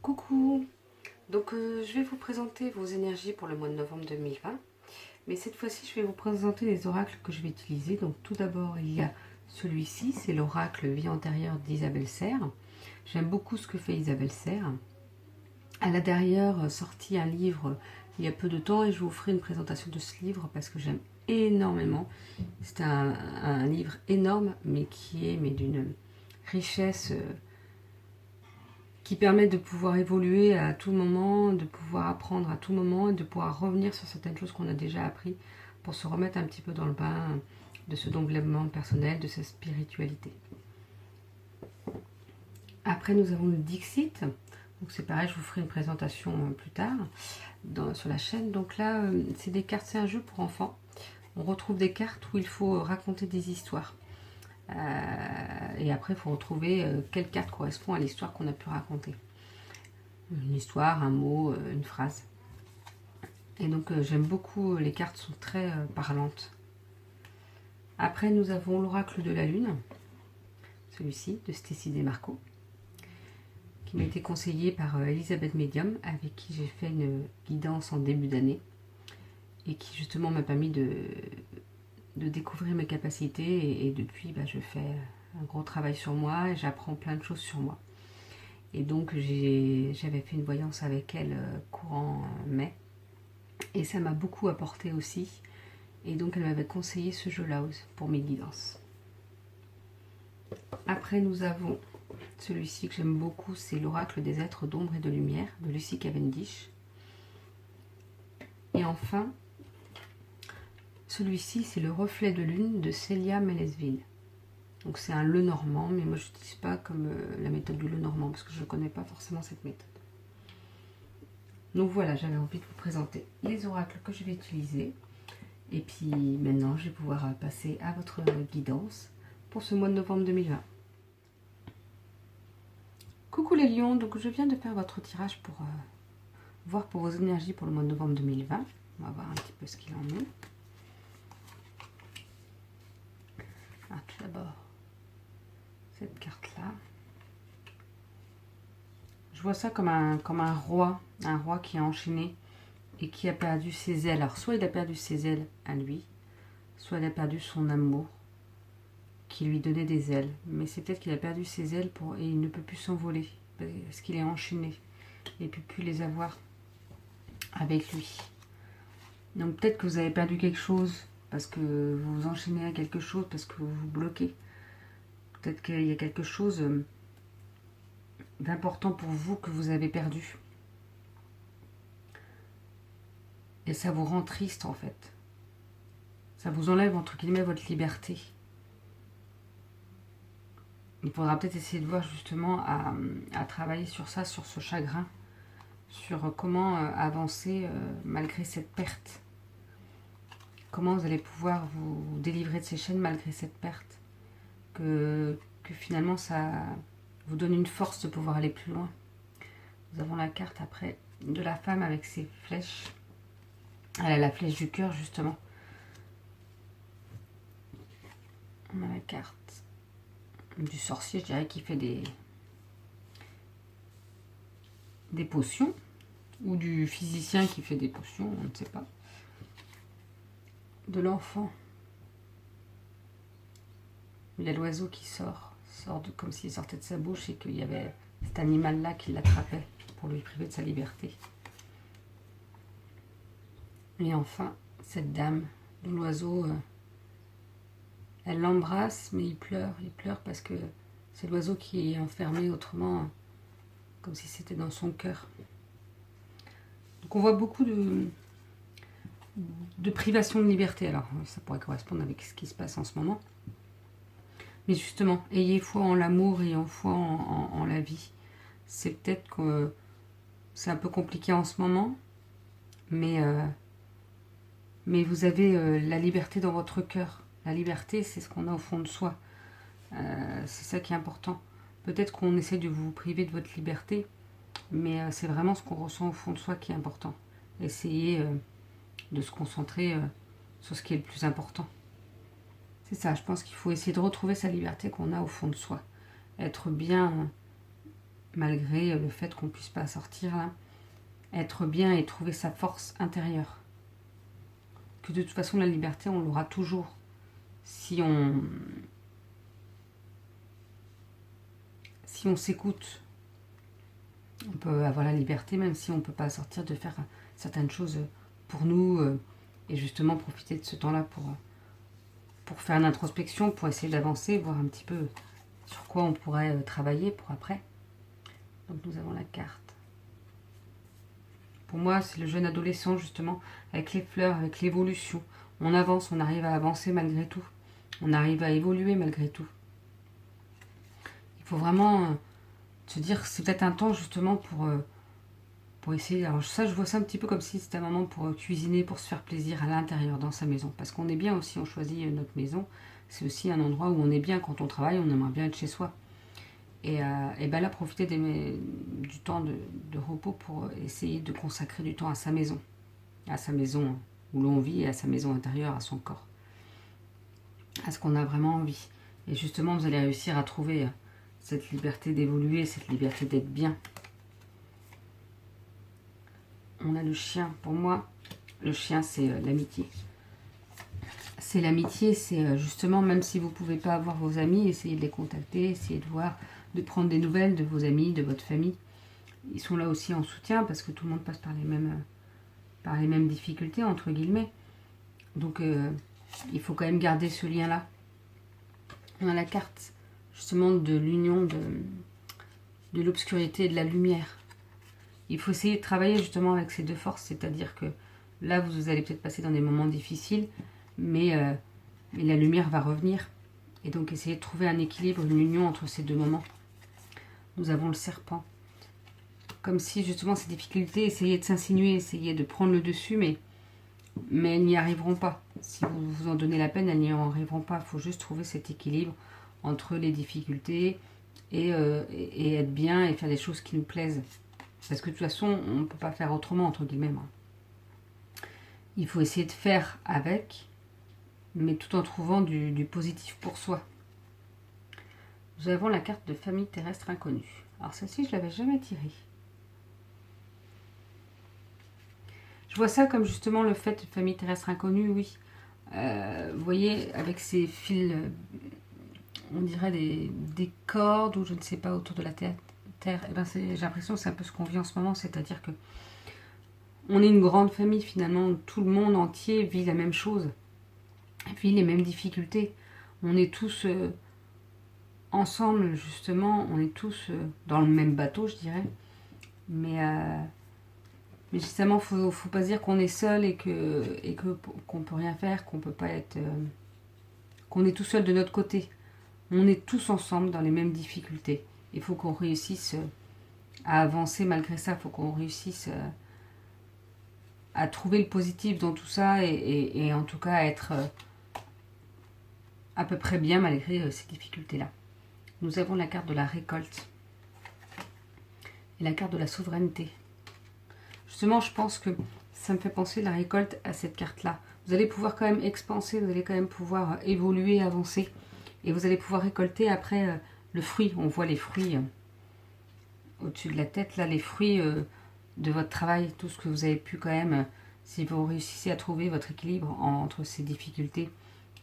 Coucou. Donc je vais vous présenter vos énergies pour le mois de novembre 2020. Mais cette fois-ci, je vais vous présenter les oracles que je vais utiliser. Donc tout d'abord, il y a celui-ci, c'est l'oracle Vie antérieure d'Isabelle Serres. J'aime beaucoup ce que fait Isabelle Serres. Elle a d'ailleurs sorti un livre il y a peu de temps et je vous ferai une présentation de ce livre parce que j'aime énormément. C'est un livre énorme, mais qui est d'une richesse qui permet de pouvoir évoluer à tout moment, de pouvoir apprendre à tout moment et de pouvoir revenir sur certaines choses qu'on a déjà appris pour se remettre un petit peu dans le bain de ce développement personnel, de sa spiritualité. Après, nous avons le Dixit. Donc c'est pareil, je vous ferai une présentation plus tard sur la chaîne. Donc là, c'est des cartes, c'est un jeu pour enfants. On retrouve des cartes où il faut raconter des histoires. Et après, il faut retrouver quelle carte correspond à l'histoire qu'on a pu raconter. Une histoire, un mot, une phrase. Et donc, j'aime beaucoup, les cartes sont très parlantes. Après, nous avons l'oracle de la lune, celui-ci, de Stécie Desmarco, qui m'a été conseillé par Elisabeth Medium, avec qui j'ai fait une guidance en début d'année, et qui justement m'a permis de découvrir mes capacités, et depuis, je fais un gros travail sur moi, et j'apprends plein de choses sur moi. Et donc, j'avais fait une voyance avec elle courant mai, et ça m'a beaucoup apporté aussi. Et donc, elle m'avait conseillé ce jeu-là pour mes guidances. Après, nous avons celui-ci que j'aime beaucoup, c'est l'oracle des êtres d'ombre et de lumière de Lucy Cavendish. Et enfin, celui-ci, c'est le reflet de lune de Célia Melesville. Donc c'est un Lenormand, mais moi je n'utilise pas comme la méthode du Lenormand parce que je ne connais pas forcément cette méthode. Donc voilà, j'avais envie de vous présenter les oracles que je vais utiliser. Et puis maintenant, je vais pouvoir passer à votre guidance pour ce mois de novembre 2020. Coucou les lions, donc je viens de faire votre tirage pour voir pour vos énergies pour le mois de novembre 2020. On va voir un petit peu ce qu'il en est. Tout d'abord, cette carte-là. Je vois ça comme un roi qui est enchaîné et qui a perdu ses ailes. Alors soit il a perdu ses ailes à lui, soit il a perdu son amour qui lui donnait des ailes. Mais c'est peut-être qu'il a perdu ses ailes et il ne peut plus s'envoler parce qu'il est enchaîné et il ne peut plus les avoir avec lui. Donc peut-être que vous avez perdu quelque chose parce que vous vous enchaînez à quelque chose, parce que vous vous bloquez. Peut-être qu'il y a quelque chose d'important pour vous que vous avez perdu. Et ça vous rend triste en fait. Ça vous enlève entre guillemets votre liberté. Il faudra peut-être essayer de voir justement à travailler sur ça, sur ce chagrin, sur comment avancer malgré cette perte. Comment vous allez pouvoir vous délivrer de ces chaînes malgré cette perte. Que finalement ça vous donne une force de pouvoir aller plus loin. Nous avons la carte après de la femme avec ses flèches. Elle a la flèche du cœur justement. On a la carte du sorcier, je dirais, qui fait des potions. Ou du physicien qui fait des potions, on ne sait pas. De l'enfant. Il y a l'oiseau qui sort comme s'il sortait de sa bouche et qu'il y avait cet animal-là qui l'attrapait pour lui priver de sa liberté. Et enfin, cette dame dont l'oiseau, elle l'embrasse, mais il pleure parce que c'est l'oiseau qui est enfermé autrement, comme si c'était dans son cœur. Donc on voit beaucoup de privation de liberté. Alors ça pourrait correspondre avec ce qui se passe en ce moment. Mais justement, ayez foi en l'amour et en foi en la vie. C'est peut-être que c'est un peu compliqué en ce moment, mais vous avez la liberté dans votre cœur. La liberté, c'est ce qu'on a au fond de soi. C'est ça qui est important. Peut-être qu'on essaie de vous priver de votre liberté, mais c'est vraiment ce qu'on ressent au fond de soi qui est important. Essayez de se concentrer sur ce qui est le plus important. C'est ça, je pense qu'il faut essayer de retrouver sa liberté qu'on a au fond de soi. Être bien malgré le fait qu'on ne puisse pas sortir là, être bien et trouver sa force intérieure. Que de toute façon, la liberté, on l'aura toujours si on s'écoute. On peut avoir la liberté même si on ne peut pas sortir, de faire certaines choses pour nous et justement profiter de ce temps-là pour faire une introspection, pour essayer d'avancer, voir un petit peu sur quoi on pourrait travailler pour après. Donc nous avons la carte. Pour moi, c'est le jeune adolescent justement, avec les fleurs, avec l'évolution. On avance, on arrive à avancer malgré tout. On arrive à évoluer malgré tout. Il faut vraiment se dire que c'est peut-être un temps justement pour essayer. Alors ça, je vois ça un petit peu comme si c'était un moment pour cuisiner, pour se faire plaisir à l'intérieur, dans sa maison. Parce qu'on est bien aussi, on choisit notre maison. C'est aussi un endroit où on est bien quand on travaille, on aimerait bien être chez soi. Et ben là, profiter du temps de repos pour essayer de consacrer du temps à sa maison où l'on vit et à sa maison intérieure, à son corps, à ce qu'on a vraiment envie. Et justement, vous allez réussir à trouver cette liberté d'évoluer, cette liberté d'être bien. On a le chien. Pour moi, le chien, c'est l'amitié. C'est l'amitié, c'est justement, même si vous ne pouvez pas avoir vos amis, essayez de les contacter, essayez de voir, de prendre des nouvelles de vos amis, de votre famille. Ils sont là aussi en soutien parce que tout le monde passe par les mêmes difficultés, entre guillemets. Donc, il faut quand même garder ce lien-là. On a la carte, justement, de l'union de l'obscurité et de la lumière. Il faut essayer de travailler justement avec ces deux forces, c'est-à-dire que là, vous allez peut-être passer dans des moments difficiles, mais la lumière va revenir. Et donc, essayez de trouver un équilibre, une union entre ces deux moments. Nous avons le serpent. Comme si, justement, ces difficultés, essayaient de s'insinuer, essayaient de prendre le dessus, mais elles n'y arriveront pas. Si vous vous en donnez la peine, elles n'y arriveront pas. Il faut juste trouver cet équilibre entre les difficultés et être bien et faire des choses qui nous plaisent. Parce que de toute façon, on ne peut pas faire autrement, entre guillemets. Il faut essayer de faire avec, mais tout en trouvant du positif pour soi. Nous avons la carte de famille terrestre inconnue. Alors celle-ci, je ne l'avais jamais tirée. Je vois ça comme justement le fait de famille terrestre inconnue, oui. Vous voyez, avec ces fils, on dirait des cordes, ou je ne sais pas, autour de la terre. Eh ben j'ai l'impression que c'est un peu ce qu'on vit en ce moment, c'est-à-dire que on est une grande famille finalement, où tout le monde entier vit la même chose, vit les mêmes difficultés. On est tous ensemble, justement, on est tous dans le même bateau, je dirais. Mais justement, faut pas se dire qu'on est seul et qu'on peut rien faire, qu'on peut pas être, qu'on est tout seul de notre côté. On est tous ensemble dans les mêmes difficultés. Il faut qu'on réussisse à avancer malgré ça. Il faut qu'on réussisse à trouver le positif dans tout ça et en tout cas à être à peu près bien malgré ces difficultés-là. Nous avons la carte de la récolte et la carte de la souveraineté. Justement, je pense que ça me fait penser la récolte à cette carte-là. Vous allez pouvoir quand même expanser, vous allez quand même pouvoir évoluer, avancer. Et vous allez pouvoir récolter après le fruit. On voit les fruits au-dessus de la tête, là, les fruits de votre travail, tout ce que vous avez pu quand même, si vous réussissez à trouver votre équilibre entre ces difficultés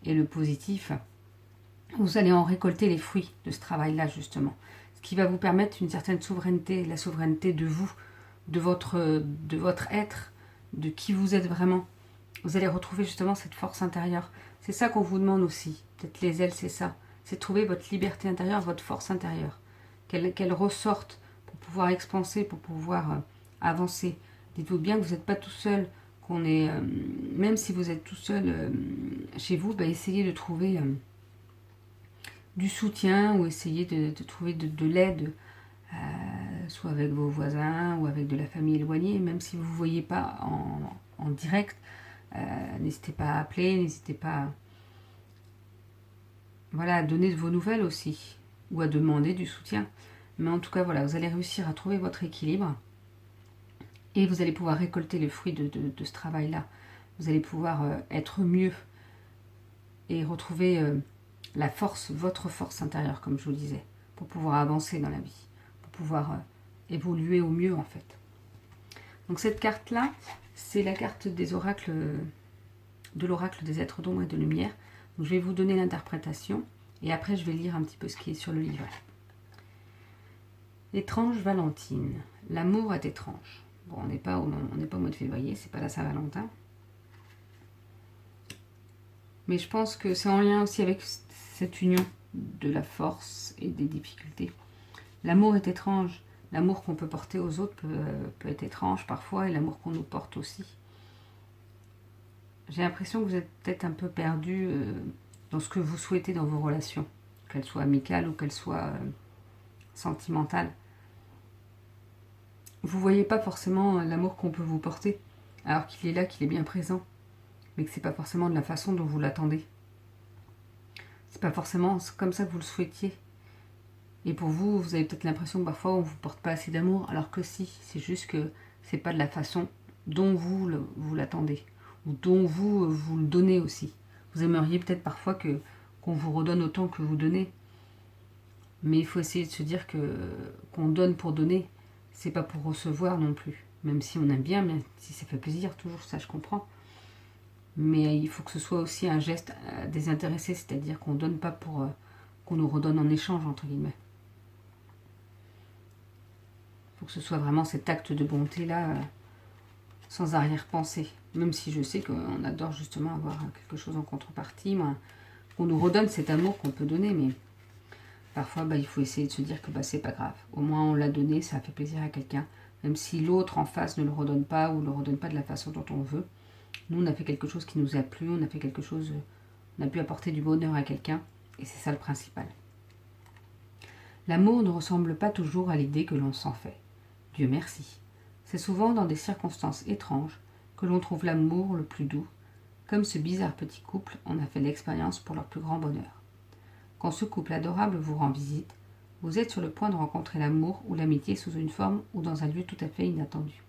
et le positif, vous allez en récolter les fruits de ce travail-là, justement. Ce qui va vous permettre une certaine souveraineté, la souveraineté de vous, de votre être, de qui vous êtes vraiment. Vous allez retrouver justement cette force intérieure. C'est ça qu'on vous demande aussi. Peut-être les ailes, c'est ça. C'est trouver votre liberté intérieure, votre force intérieure. Qu'elle ressorte pour pouvoir expanser, pour pouvoir avancer. Dites-vous bien que vous n'êtes pas tout seul, qu'on est, même si vous êtes tout seul chez vous, essayez de trouver du soutien ou essayez de trouver de l'aide, soit avec vos voisins ou avec de la famille éloignée, même si vous ne voyez pas en direct. N'hésitez pas à appeler, n'hésitez pas à donner de vos nouvelles aussi, ou à demander du soutien. Mais en tout cas, voilà, vous allez réussir à trouver votre équilibre et vous allez pouvoir récolter le fruit de ce travail-là. Vous allez pouvoir être mieux et retrouver la force, votre force intérieure, comme je vous disais, pour pouvoir avancer dans la vie, pour pouvoir évoluer au mieux en fait. Donc cette carte-là, c'est la carte des oracles, de l'oracle des êtres d'ombre et de lumière. Donc je vais vous donner l'interprétation et après je vais lire un petit peu ce qui est sur le livret. Étrange Valentine. L'amour est étrange. Bon, on n'est pas au mois de février, c'est pas la Saint-Valentin. Mais je pense que c'est en lien aussi avec cette union de la force et des difficultés. L'amour est étrange. L'amour qu'on peut porter aux autres peut être étrange parfois, et l'amour qu'on nous porte aussi. J'ai l'impression que vous êtes peut-être un peu perdu dans ce que vous souhaitez dans vos relations, qu'elles soient amicales ou qu'elles soient sentimentales. Vous ne voyez pas forcément l'amour qu'on peut vous porter, alors qu'il est là, qu'il est bien présent, mais que ce n'est pas forcément de la façon dont vous l'attendez. C'est pas forcément comme ça que vous le souhaitiez. Et pour vous, vous avez peut-être l'impression que parfois on ne vous porte pas assez d'amour, alors que si, c'est juste que c'est pas de la façon dont vous l'attendez, ou dont vous le donnez aussi. Vous aimeriez peut-être parfois qu'on vous redonne autant que vous donnez, mais il faut essayer de se dire qu'on donne pour donner, c'est pas pour recevoir non plus. Même si on aime bien, même si ça fait plaisir, toujours ça je comprends. Mais il faut que ce soit aussi un geste désintéressé, c'est-à-dire qu'on ne donne pas pour qu'on nous redonne en échange, entre guillemets. Il faut que ce soit vraiment cet acte de bonté-là, sans arrière-pensée. Même si je sais qu'on adore justement avoir quelque chose en contrepartie, qu'on nous redonne cet amour qu'on peut donner, mais parfois il faut essayer de se dire que c'est pas grave. Au moins on l'a donné, ça a fait plaisir à quelqu'un, même si l'autre en face ne le redonne pas ou ne le redonne pas de la façon dont on veut. Nous, on a fait quelque chose qui nous a plu, on a fait quelque chose, on a pu apporter du bonheur à quelqu'un, et c'est ça le principal. L'amour ne ressemble pas toujours à l'idée que l'on s'en fait. Dieu merci. C'est souvent dans des circonstances étranges que l'on trouve l'amour le plus doux, comme ce bizarre petit couple en a fait l'expérience pour leur plus grand bonheur. Quand ce couple adorable vous rend visite, vous êtes sur le point de rencontrer l'amour ou l'amitié sous une forme ou dans un lieu tout à fait inattendu.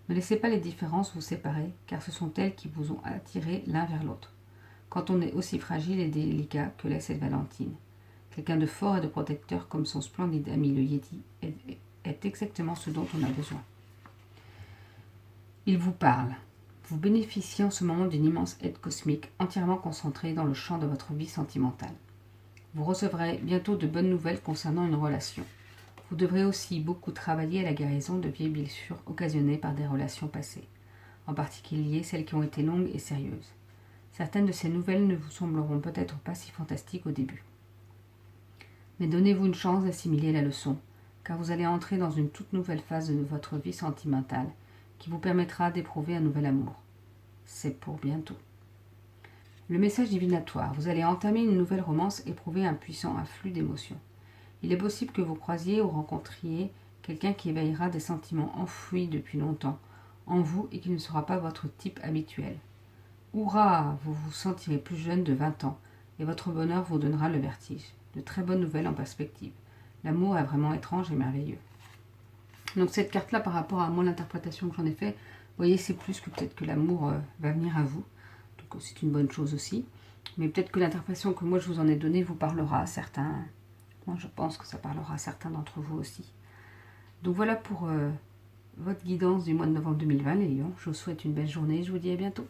Ne laissez pas les différences vous séparer, car ce sont elles qui vous ont attiré l'un vers l'autre. Quand on est aussi fragile et délicat que l'est cette Valentine, quelqu'un de fort et de protecteur comme son splendide ami le Yéti est exactement ce dont on a besoin. Il vous parle. Vous bénéficiez en ce moment d'une immense aide cosmique entièrement concentrée dans le champ de votre vie sentimentale. Vous recevrez bientôt de bonnes nouvelles concernant une relation. Vous devrez aussi beaucoup travailler à la guérison de vieilles blessures occasionnées par des relations passées, en particulier celles qui ont été longues et sérieuses. Certaines de ces nouvelles ne vous sembleront peut-être pas si fantastiques au début. Mais donnez-vous une chance d'assimiler la leçon, car vous allez entrer dans une toute nouvelle phase de votre vie sentimentale qui vous permettra d'éprouver un nouvel amour. C'est pour bientôt. Le message divinatoire. Vous allez entamer une nouvelle romance, éprouver un puissant afflux d'émotions. Il est possible que vous croisiez ou rencontriez quelqu'un qui éveillera des sentiments enfouis depuis longtemps en vous et qui ne sera pas votre type habituel. Hourra, vous vous sentirez plus jeune de 20 ans et votre bonheur vous donnera le vertige. De très bonnes nouvelles en perspective. L'amour est vraiment étrange et merveilleux. Donc cette carte-là, par rapport à moi, l'interprétation que j'en ai fait, vous voyez, c'est plus que peut-être que l'amour va venir à vous. Donc c'est une bonne chose aussi. Mais peut-être que l'interprétation que moi je vous en ai donnée vous parlera à certains. Moi je pense que ça parlera à certains d'entre vous aussi. Donc voilà pour votre guidance du mois de novembre 2020, les lions. Je vous souhaite une belle journée et je vous dis à bientôt.